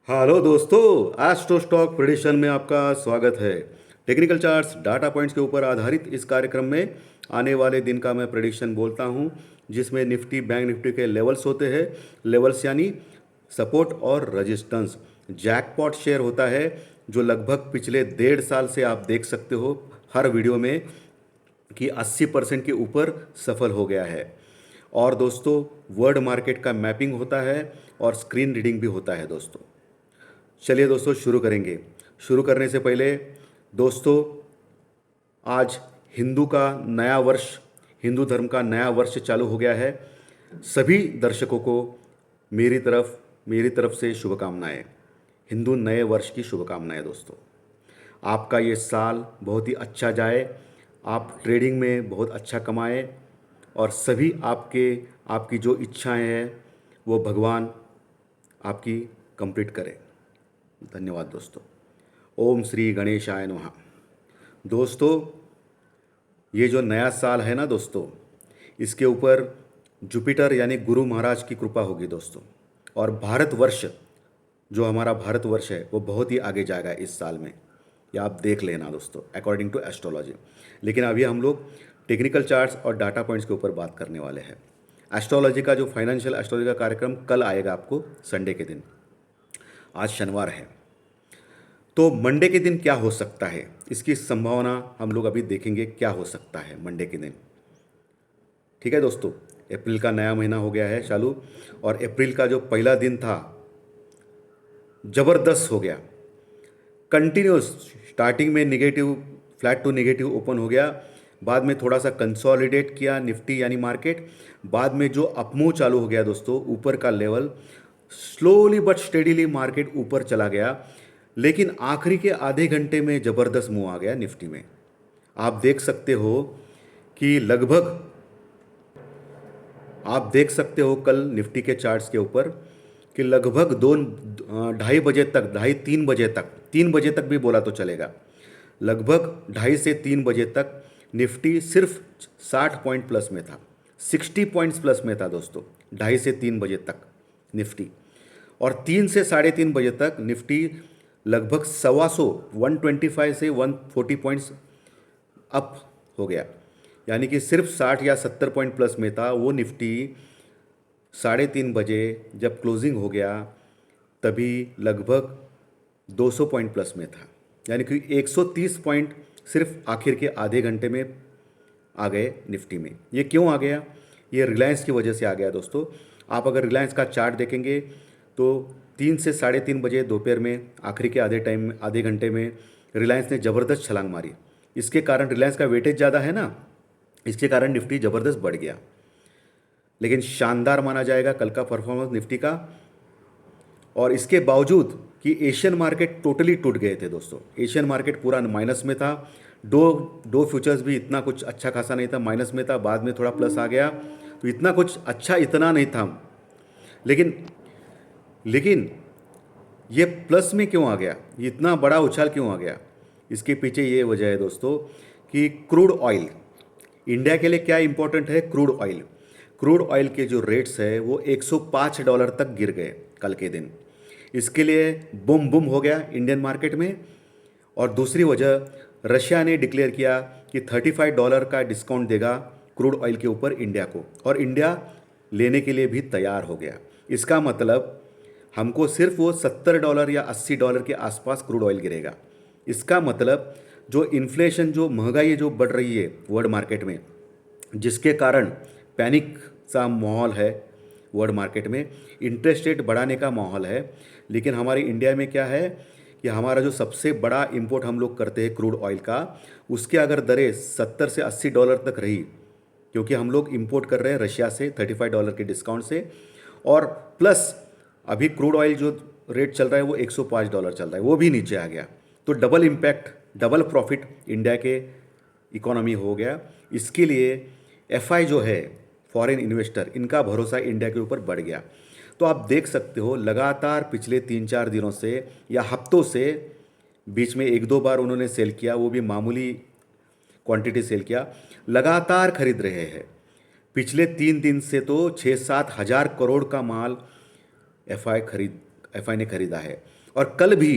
Hello दोस्तों, astro stock prediction में आपका स्वागत है। टेक्निकल चार्ट्स डाटा पॉइंट्स के ऊपर आधारित इस कार्यक्रम में आने वाले दिन का मैं प्रेडिक्शन बोलता हूं, जिसमें निफ्टी बैंक निफ्टी के लेवल्स होते हैं। लेवल्स यानी सपोर्ट और रेजिस्टेंस। जैकपॉट शेयर होता है जो लगभग पिछले 1.5 साल से आप देख सकते हो हर वीडियो में कि 80% के ऊपर सफल हो गया है। और दोस्तों, वर्ल्ड मार्केट का मैपिंग होता है और स्क्रीन रीडिंग भी होता है दोस्तों। चलिए दोस्तों, शुरू करेंगे। शुरू करने से पहले दोस्तों, आज हिंदू का नया वर्ष, हिंदू धर्म का नया वर्ष चालू हो गया है। सभी दर्शकों को मेरी तरफ से शुभकामनाएं। हिंदू नए वर्ष की शुभकामनाएं दोस्तों। आपका ये साल बहुत ही अच्छा जाए, आप ट्रेडिंग में बहुत अच्छा कमाएं और सभी आपकी जो इच्छाएं हैं वो भगवान आपकी कंप्लीट करें। धन्यवाद दोस्तों। ओम श्री गणेशाय नमः। दोस्तों, ये जो नया साल है ना दोस्तों, इसके ऊपर जुपिटर यानी गुरु महाराज की कृपा होगी दोस्तों। और भारतवर्ष, जो हमारा भारतवर्ष है, वो बहुत ही आगे जाएगा इस साल में। ये आप देख लेना दोस्तों, अकॉर्डिंग टू एस्ट्रोलॉजी। लेकिन अभी हम लोग टेक्निकल चार्ट्स और डाटा पॉइंट्स के ऊपर बात करने वाले हैं। एस्ट्रोलॉजी का जो फाइनेंशियल एस्ट्रोलॉजी का कार्यक्रम कल आएगा आपको संडे के दिन। आज शनिवार है, तो मंडे के दिन क्या हो सकता है, इसकी संभावना हम लोग अभी देखेंगे क्या हो सकता है मंडे के दिन। ठीक है दोस्तों, अप्रैल का नया महीना हो गया है चालू, और अप्रैल का जो पहला दिन था जबरदस्त हो गया। कंटिन्यूस स्टार्टिंग में negative, flat to negative open हो गया। बाद में थोड़ा सा कंसोलिडेट किया निफ्टी यानी मार्केट। बाद में जो अपमूव चालू हो गया दोस्तों, ऊपर का level, slowly but steadily market ऊपर चला गया। लेकिन आखिरी के आधे घंटे में ज़बरदस्त मूव आ गया निफ्टी में। आप देख सकते हो कि लगभग, आप देख सकते हो कल निफ्टी के चार्ट्स के ऊपर कि लगभग 2-2:30 बजे तक, 3 बजे तक भी बोला तो चलेगा, लगभग 2:30 से 3 बजे तक निफ्टी सिर्फ 60 पॉइंट प्लस में था, 60 पॉइंट्स प्लस में था दोस्तों। 2:30 से 3 बजे तक निफ्टी, और 3 से 3:30 बजे तक निफ्टी लगभग 125 से 140 पॉइंट्स अप हो गया। यानी कि सिर्फ 60 या 70 पॉइंट प्लस में था वो निफ्टी। 3:30 बजे जब क्लोजिंग हो गया तभी लगभग 200 पॉइंट प्लस में था। यानी कि 130 पॉइंट सिर्फ आखिर के आधे घंटे में आ गए निफ्टी में। ये क्यों आ गया? ये रिलायंस की वजह से आ गया दोस्तों। आप अगर रिलायंस का चार्ट देखेंगे तो 3 से 3:30 बजे दोपहर में आखिरी के आधे घंटे में रिलायंस ने ज़बरदस्त छलांग मारी। इसके कारण, रिलायंस का वेटेज ज़्यादा है ना, इसके कारण निफ्टी ज़बरदस्त बढ़ गया। लेकिन शानदार माना जाएगा कल का परफॉर्मेंस निफ्टी का। और इसके बावजूद कि एशियन मार्केट टोटली टूट गए थे दोस्तों, एशियन मार्केट पूरा माइनस में था। दो फ्यूचर्स भी इतना कुछ अच्छा खासा नहीं था, माइनस में था। बाद में थोड़ा प्लस आ गया, तो इतना कुछ अच्छा इतना नहीं था। लेकिन लेकिन ये प्लस में क्यों आ गया, इतना बड़ा उछाल क्यों आ गया? इसके पीछे ये वजह है दोस्तों कि क्रूड ऑयल, इंडिया के लिए क्या इंपॉर्टेंट है, क्रूड ऑयल। क्रूड ऑयल के जो रेट्स है वो $105 तक गिर गए कल के दिन। इसके लिए बुम बुम हो गया इंडियन मार्केट में। और दूसरी वजह, रशिया ने डिक्लेयर किया कि $35 का डिस्काउंट देगा क्रूड ऑयल के ऊपर इंडिया को, और इंडिया लेने के लिए भी तैयार हो गया। इसका मतलब हमको सिर्फ वो $70 या $80 के आसपास क्रूड ऑयल गिरेगा। इसका मतलब जो इन्फ्लेशन, जो महंगाई जो बढ़ रही है वर्ल्ड मार्केट में, जिसके कारण पैनिक सा माहौल है वर्ल्ड मार्केट में, इंटरेस्ट रेट बढ़ाने का माहौल है। लेकिन हमारी इंडिया में क्या है कि हमारा जो सबसे बड़ा इंपोर्ट हम लोग करते हैं क्रूड ऑयल का, उसके अगर दरें $70 से $80 तक रही, क्योंकि हम लोग इंपोर्ट कर रहे हैं रशिया से $35 के डिस्काउंट से, और प्लस अभी क्रूड ऑयल जो रेट चल रहा है वो $105 चल रहा है, वो भी नीचे आ गया, तो double impact, double profit India के इकोनॉमी हो गया। इसके लिए एफआई जो है, फॉरेन इन्वेस्टर, इनका भरोसा इंडिया के ऊपर बढ़ गया। तो आप देख सकते हो लगातार पिछले 3-4 दिनों से या हफ्तों से, बीच में 1-2 बार उन्होंने सेल किया, वो भी मामूली क्वांटिटी सेल किया, लगातार खरीद रहे हैं। पिछले 3 दिन से तो 6-7 हज़ार करोड़ का माल एफआई ने खरीदा है। और कल भी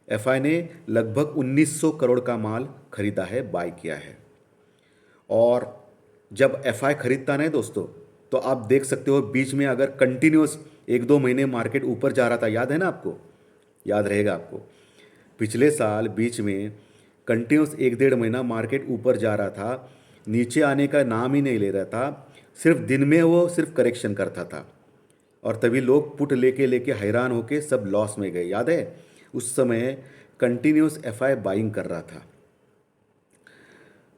एफआई ने लगभग 1900 करोड़ का माल खरीदा है, बाय किया है। और जब एफआई खरीदता नहीं दोस्तों, तो आप देख सकते हो बीच में अगर कंटिन्यूस 1-2 महीने मार्केट ऊपर जा रहा था, याद है ना आपको, याद रहेगा आपको, पिछले साल बीच में कंटिन्यूस 1-1.5 महीना मार्केट ऊपर जा रहा था, नीचे आने का नाम ही नहीं ले रहा था, सिर्फ दिन में वो सिर्फ करेक्शन करता था, और तभी लोग पुट लेके लेके हैरान होके सब लॉस में गए, याद है। उस समय कंटिन्यूस एफआई बाइंग कर रहा था।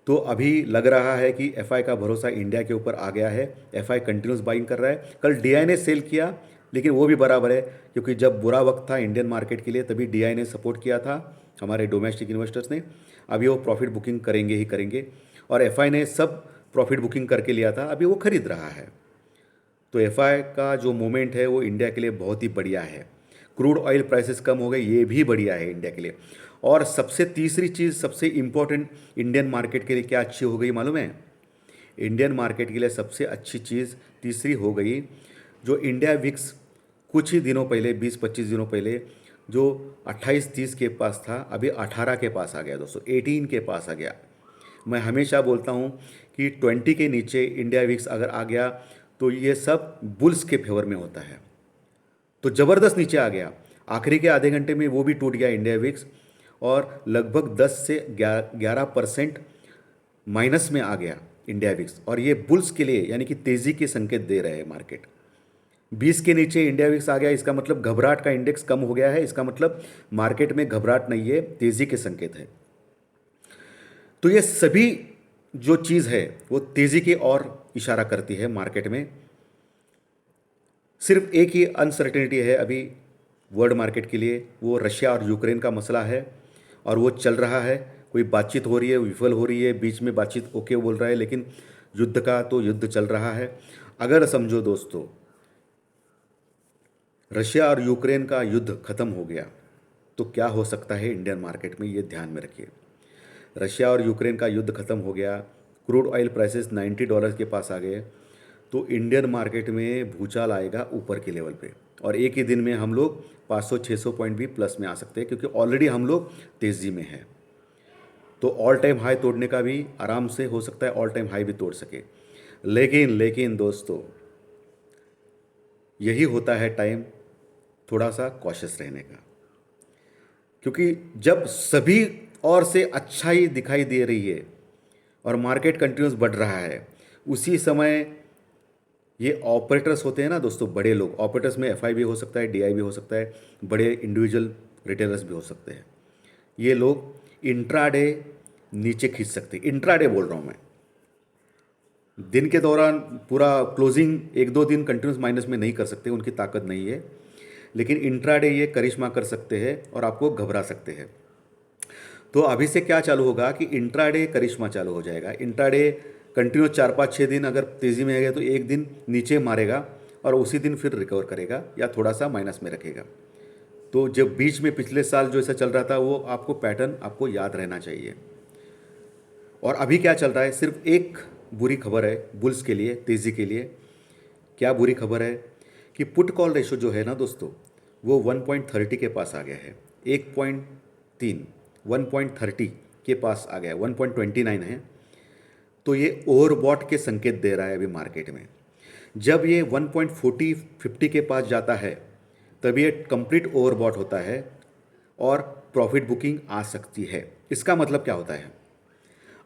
तो अभी लग रहा है कि एफआई का भरोसा इंडिया के ऊपर आ गया है, एफआई कंटिन्यूस बाइंग कर रहा है। कल डीआई ने सेल किया, लेकिन वो भी बराबर है, क्योंकि जब बुरा वक्त था इंडियन मार्केट के लिए तभी डीआई ने सपोर्ट किया था हमारे डोमेस्टिक इन्वेस्टर्स ने। अभी वो प्रॉफिट बुकिंग करेंगे ही करेंगे, और एफआई ने सब प्रॉफिट बुकिंग करके लिया था, अभी वो खरीद रहा है। तो एफआई का जो मोमेंट है वो इंडिया के लिए बहुत ही बढ़िया है। क्रूड ऑयल प्राइसेस कम हो गए, ये भी बढ़िया है इंडिया के लिए। और सबसे तीसरी चीज़, सबसे इम्पोर्टेंट इंडियन मार्केट के लिए क्या अच्छी हो गई मालूम है? इंडियन मार्केट के लिए सबसे अच्छी चीज़ तीसरी हो गई, जो इंडिया विक्स कुछ ही दिनों पहले, 20-25 दिनों पहले जो 28-30 के पास था, अभी 18 के पास आ गया दोस्तों, 18 के पास आ गया। मैं हमेशा बोलता हूँ कि 20 के नीचे इंडिया विक्स अगर आ गया तो ये सब बुल्स के फेवर में होता है। तो ज़बरदस्त नीचे आ गया, आखिरी के आधे घंटे में वो भी टूट गया इंडिया विक्स, और लगभग 10 से 11% माइनस में आ गया इंडिया विक्स। और ये बुल्स के लिए यानी कि तेज़ी के संकेत दे रहे हैं मार्केट। 20 के नीचे इंडिया विक्स आ गया, इसका मतलब घबराहट का इंडेक्स कम हो गया है, इसका मतलब मार्केट में घबराहट नहीं है, तेज़ी के संकेत है। तो ये सभी जो चीज़ है वो तेज़ी की ओर इशारा करती है मार्केट में। सिर्फ एक ही अनसर्टेनिटी है अभी वर्ल्ड मार्केट के लिए, वो रशिया और यूक्रेन का मसला है, और वो चल रहा है। कोई बातचीत हो रही है, विफल हो रही है, बीच में बातचीत ओके बोल रहा है, लेकिन युद्ध का तो युद्ध चल रहा है। अगर समझो दोस्तों रशिया और यूक्रेन का युद्ध खत्म हो गया तो क्या हो सकता है इंडियन मार्केट में, ये ध्यान में रखिए। रशिया और यूक्रेन का युद्ध खत्म हो गया, क्रूड ऑयल प्राइसेस $90 के पास आ गए, तो इंडियन मार्केट में भूचाल आएगा ऊपर के लेवल पे, और एक ही दिन में हम लोग 500-600 पॉइंट भी प्लस में आ सकते हैं, क्योंकि ऑलरेडी हम लोग तेज़ी में हैं। तो ऑल टाइम हाई तोड़ने का भी आराम से हो सकता है, ऑल टाइम हाई भी तोड़ सके। लेकिन दोस्तों यही होता है टाइम थोड़ा सा कॉशियस रहने का, क्योंकि जब सभी और से अच्छाई दिखाई दे रही है और मार्केट कंटिन्यूस बढ़ रहा है, उसी समय ये ऑपरेटर्स होते हैं ना दोस्तों, बड़े लोग, ऑपरेटर्स में एफआई भी हो सकता है, डीआई भी हो सकता है, बड़े इंडिविजुअल रिटेलर्स भी हो सकते हैं। ये लोग इंट्राडे नीचे खींच सकते हैं, इंट्राडे बोल रहा हूँ मैं। दिन के दौरान पूरा क्लोजिंग 1-2 दिन कंटिन्यूस माइनस में नहीं कर सकते, उनकी ताकत नहीं है, लेकिन इंट्राडे ये करिश्मा कर सकते हैं और आपको घबरा सकते हैं। तो अभी से क्या चालू होगा कि इंट्राडे करिश्मा चालू हो जाएगा। इंट्राडे कंटिन्यूस 4-5-6 दिन अगर तेज़ी में गया तो एक दिन नीचे मारेगा और उसी दिन फिर रिकवर करेगा या थोड़ा सा माइनस में रखेगा। तो जब बीच में पिछले साल जो ऐसा चल रहा था वो आपको पैटर्न आपको याद रहना चाहिए। और अभी क्या चल रहा है, सिर्फ एक बुरी खबर है बुल्स के लिए, तेज़ी के लिए। क्या बुरी खबर है कि पुट कॉल रेशो जो है ना दोस्तों, वो 1.30 के पास आ गया है, 1.3 1.30 के पास आ गया है, 1.29 है। तो ये ओवरबॉट के संकेत दे रहा है अभी मार्केट में। जब ये 1.40-50 के पास जाता है तब ये कंप्लीट ओवरबॉट होता है और प्रॉफिट बुकिंग आ सकती है। इसका मतलब क्या होता है,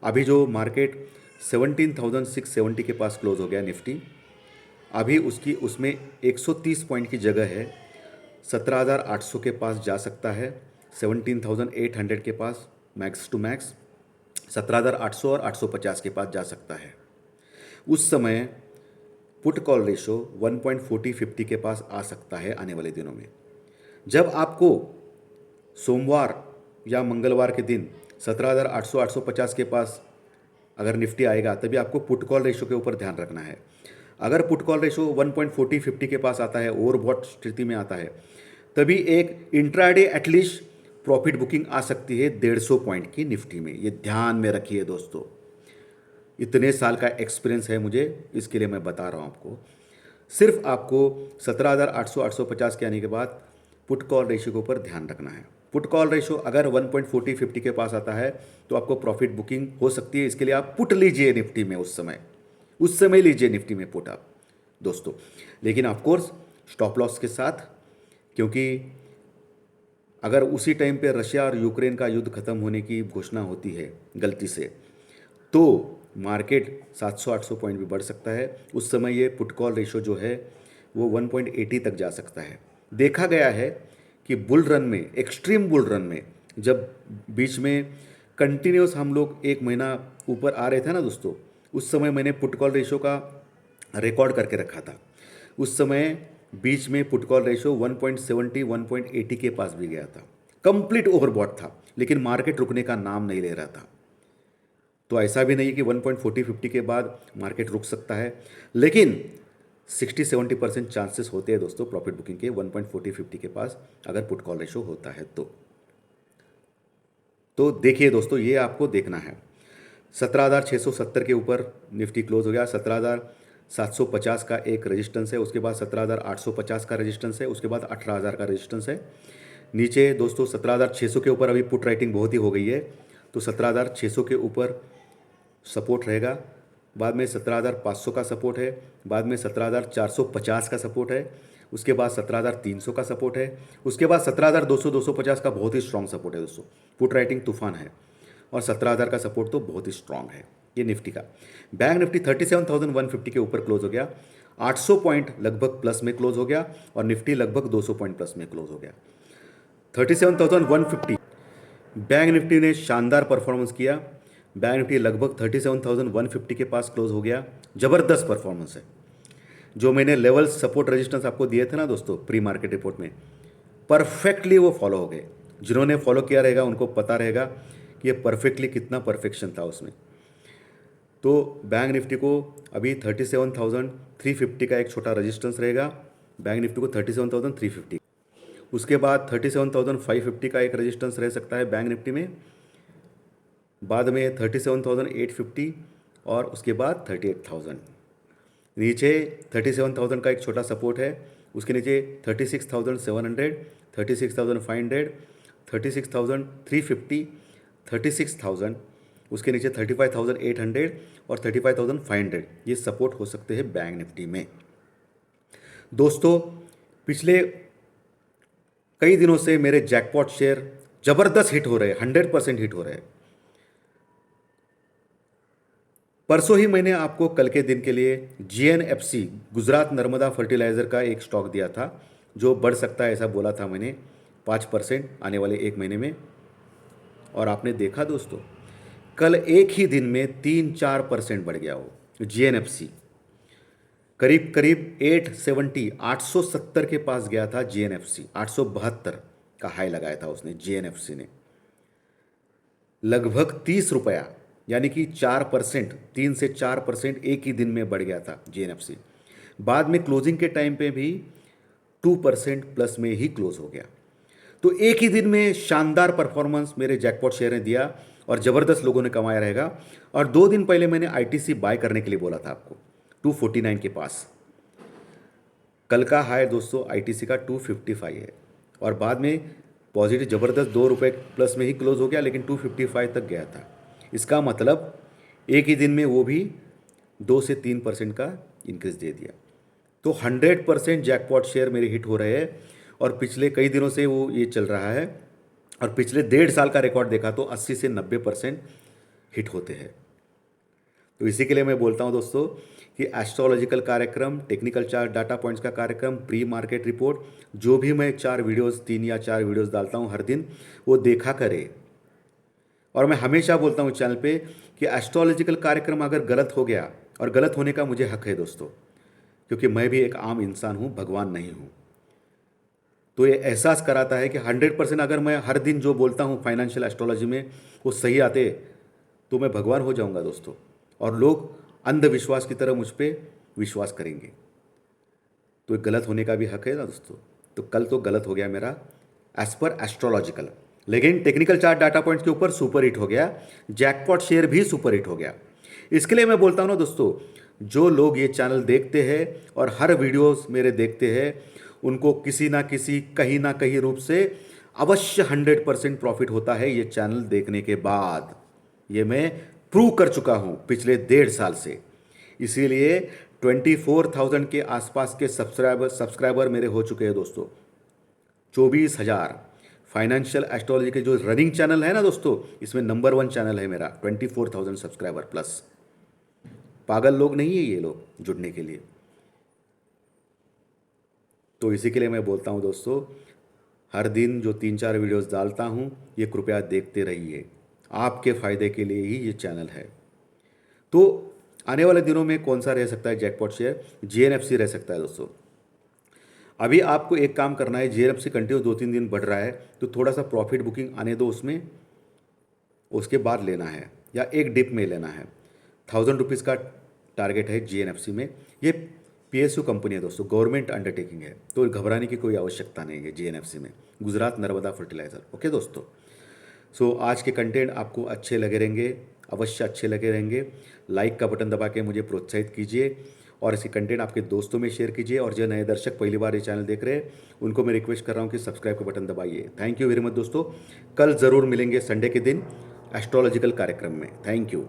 अभी जो मार्केट 17,670 के पास क्लोज हो गया निफ्टी, अभी उसमें 130 पॉइंट की जगह है, 17,800 के पास जा सकता है, 17,800 के पास मैक्स टू मैक्स, 17,800 और 850 के पास जा सकता है। उस समय पुट कॉल रेशो 1.40-50 के पास आ सकता है आने वाले दिनों में। जब आपको सोमवार या मंगलवार के दिन 17,800 850 के पास अगर निफ्टी आएगा, तभी आपको पुट कॉल रेशो के ऊपर ध्यान रखना है। अगर पुट कॉल रेशो 1.40-50 के पास आता है, ओवरबॉट स्थिति में आता है, तभी एक इंट्राडे एटलीस्ट प्रॉफिट बुकिंग आ सकती है 150 पॉइंट की निफ्टी में। ये ध्यान में रखिए दोस्तों, इतने साल का एक्सपीरियंस है मुझे, इसके लिए मैं बता रहा हूँ आपको। सिर्फ आपको 17,800 850 के आने के बाद पुट कॉल रेशियो के ऊपर ध्यान रखना है। पुट कॉल रेशियो अगर 1.40-50 के पास आता है तो आपको प्रॉफिट बुकिंग हो सकती है। इसके लिए आप पुट लीजिए निफ्टी में, उस समय लीजिए निफ्टी में पुट आप दोस्तों, लेकिन ऑफकोर्स स्टॉप लॉस के साथ, क्योंकि अगर उसी टाइम पे रशिया और यूक्रेन का युद्ध खत्म होने की घोषणा होती है गलती से, तो मार्केट 700-800 पॉइंट भी बढ़ सकता है। उस समय ये पुट कॉल रेशियो जो है वो 1.80 तक जा सकता है। देखा गया है कि बुल रन में, एक्सट्रीम बुल रन में, जब बीच में कंटिन्यूस हम लोग 1 महीना ऊपर आ रहे थे ना दोस्तों, उस समय मैंने पुट कॉल रेशियो का रिकॉर्ड करके रखा था। उस समय बीच में पुट कॉल रेशियो 1.70 1.80 के पास भी गया था, कंप्लीट ओवरबॉट था, लेकिन मार्केट रुकने का नाम नहीं ले रहा था। तो ऐसा भी नहीं कि 1.40-50 के बाद मार्केट रुक सकता है, लेकिन 60-70% चांसेस होते हैं दोस्तों प्रॉफिट बुकिंग के 1.40-50 के पास, अगर पुट कॉल रेशियो होता है तो देखिए दोस्तों, ये आपको देखना है। 17,670 के ऊपर निफ्टी क्लोज हो गया। 17,750 का एक रेजिस्टेंस है, उसके बाद 17,850 का रेजिस्टेंस है, उसके बाद 18,000 का रेजिस्टेंस है। नीचे दोस्तों 17,600 के ऊपर अभी पुट राइटिंग बहुत ही हो गई है, तो 17,600 के ऊपर सपोर्ट रहेगा। बाद में 17,500 का सपोर्ट है, बाद में 17,450 का सपोर्ट है, उसके बाद 17,300 का सपोर्ट है, उसके बाद 17,200-250 का बहुत ही स्ट्रॉन्ग सपोर्ट है दोस्तों। पुट राइटिंग तूफान है, और 17,000 का सपोर्ट तो बहुत ही स्ट्रॉन्ग है ये निफ्टी का। बैंक निफ्टी 37,150 के ऊपर क्लोज हो गया, 800 पॉइंट लगभग प्लस में क्लोज हो गया, और निफ्टी लगभग 200 पॉइंट प्लस में क्लोज हो गया। 37,150 बैंक निफ्टी ने शानदार परफॉर्मेंस किया। बैंक निफ्टी लगभग 37,150 के पास क्लोज हो गया, ज़बरदस्त परफॉर्मेंस है। जो मैंने लेवल सपोर्ट रेजिस्टेंस आपको दिए थे ना दोस्तों प्री मार्केट रिपोर्ट में, परफेक्टली वो फॉलो हो गए। जिन्होंने फॉलो किया रहेगा उनको पता रहेगा कि ये परफेक्टली कितना परफेक्शन था उसमें। तो बैंक निफ्टी को अभी 37,350 का एक छोटा रेजिस्टेंस रहेगा, बैंक निफ्टी को 37,350। उसके बाद 37,550 का एक रेजिस्टेंस रह सकता है बैंक निफ्टी में, बाद में 37,850, और उसके बाद 38,000। नीचे 37,000 का एक छोटा सपोर्ट है, उसके नीचे 36,700, 36,500, 36,350, 36,000, उसके नीचे 35,800 और 35,500, ये सपोर्ट हो सकते हैं बैंक निफ्टी में। दोस्तों पिछले कई दिनों से मेरे जैकपॉट शेयर ज़बरदस्त हिट हो रहे हैं, 100% हिट हो रहे हैं। परसों ही मैंने आपको कल के दिन के लिए GNFC, गुजरात नर्मदा फर्टिलाइज़र का एक स्टॉक दिया था, जो बढ़ सकता है ऐसा बोला था मैंने 5% आने वाले 1 महीने में, और आपने देखा दोस्तों कल एक ही दिन में 3-4% बढ़ गया हो। GNFC करीब करीब 870 के पास गया था। GNFC 872 का हाई लगाया था उसने, GNFC ने लगभग 30 रुपया, यानी कि 4%, 3 से 4% एक ही दिन में बढ़ गया था GNFC। बाद में क्लोजिंग के टाइम पे भी 2% प्लस में ही क्लोज हो गया। तो एक ही दिन में शानदार परफॉर्मेंस मेरे जैकपॉट शेयर ने दिया, और ज़बरदस्त लोगों ने कमाया रहेगा। और 2 दिन पहले मैंने ITC बाय करने के लिए बोला था आपको 249 के पास। कल का हाई दोस्तों ITC का 255 है, और बाद में पॉजिटिव ज़बरदस्त 2 रुपये प्लस में ही क्लोज हो गया, लेकिन 255 तक गया था। इसका मतलब एक ही दिन में वो भी 2 से 3% का इंक्रीज दे दिया। तो 100% जैकपॉट शेयर मेरे हिट हो रहे हैं, और पिछले कई दिनों से वो ये चल रहा है, और पिछले 1.5 साल का रिकॉर्ड देखा तो 80 से 90% हिट होते हैं। तो इसी के लिए मैं बोलता हूँ दोस्तों कि एस्ट्रोलॉजिकल कार्यक्रम, टेक्निकल चार्ट, डाटा पॉइंट्स का कार्यक्रम, प्री मार्केट रिपोर्ट, जो भी मैं 3 या 4 वीडियोस डालता हूँ हर दिन, वो देखा करें। और मैं हमेशा बोलता हूँ चैनल पे कि एस्ट्रोलॉजिकल कार्यक्रम अगर गलत हो गया, और गलत होने का मुझे हक है दोस्तों, क्योंकि मैं भी एक आम इंसान हूँ, भगवान नहीं हूँ। तो ये एहसास कराता है कि 100% अगर मैं हर दिन जो बोलता हूँ फाइनेंशियल एस्ट्रोलॉजी में वो सही आते, तो मैं भगवान हो जाऊँगा दोस्तों, और लोग अंधविश्वास की तरह मुझ पर विश्वास करेंगे। तो गलत होने का भी हक है ना दोस्तों। तो कल तो गलत हो गया मेरा एज पर एस्ट्रोलॉजिकल, लेकिन टेक्निकल चार्ट डाटा पॉइंट्स के ऊपर सुपर हिट हो गया, जैकपॉट शेयर भी सुपर हिट हो गया। इसके लिए मैं बोलता हूँ ना दोस्तों, जो लोग ये चैनल देखते हैं और हर वीडियोस मेरे देखते हैं, उनको किसी ना किसी कहीं ना कहीं रूप से अवश्य 100% प्रॉफिट होता है ये चैनल देखने के बाद। ये मैं प्रूव कर चुका हूँ पिछले 1.5 साल से। इसीलिए 24,000 के आसपास के सब्सक्राइबर मेरे हो चुके हैं दोस्तों। 24,000 फाइनेंशियल एस्ट्रोलॉजी के जो रनिंग चैनल है ना दोस्तों, इसमें नंबर 1 चैनल है मेरा। 24,000 सब्सक्राइबर प्लस। पागल लोग नहीं है ये लोग जुड़ने के लिए। तो इसी के लिए मैं बोलता हूँ दोस्तों, हर दिन जो 3-4 वीडियोस डालता हूँ ये कृपया देखते रहिए, आपके फ़ायदे के लिए ही ये चैनल है। तो आने वाले दिनों में कौन सा रह सकता है जैकपॉट शेयर? जीएनएफसी रह सकता है दोस्तों। अभी आपको एक काम करना है, जीएनएफसी कंटिन्यू 2-3 दिन बढ़ रहा है तो थोड़ा सा प्रॉफिट बुकिंग आने दो उसमें, उसके बाद लेना है या एक डिप में लेना है। 1,000 रुपीज़ का टारगेट है जीएनएफसी में। ये पीएसयू कंपनी है दोस्तों, गवर्नमेंट अंडरटेकिंग है, तो घबराने की कोई आवश्यकता नहीं है जीएनएफसी में। गुजरात नर्मदा फर्टिलाइज़र। ओके दोस्तों, सो आज के कंटेंट आपको अच्छे लगे रहेंगे, अवश्य अच्छे लगे रहेंगे। लाइक का बटन दबा के मुझे प्रोत्साहित कीजिए और इसी कंटेंट आपके दोस्तों में शेयर कीजिए। और जो नए दर्शक पहली बार ये चैनल देख रहे हैं उनको मैं रिक्वेस्ट कर रहा हूँ कि सब्सक्राइब का बटन दबाइए। थैंक यू वेरी मच दोस्तों। कल ज़रूर मिलेंगे संडे के दिन एस्ट्रोलॉजिकल कार्यक्रम में। Thank you.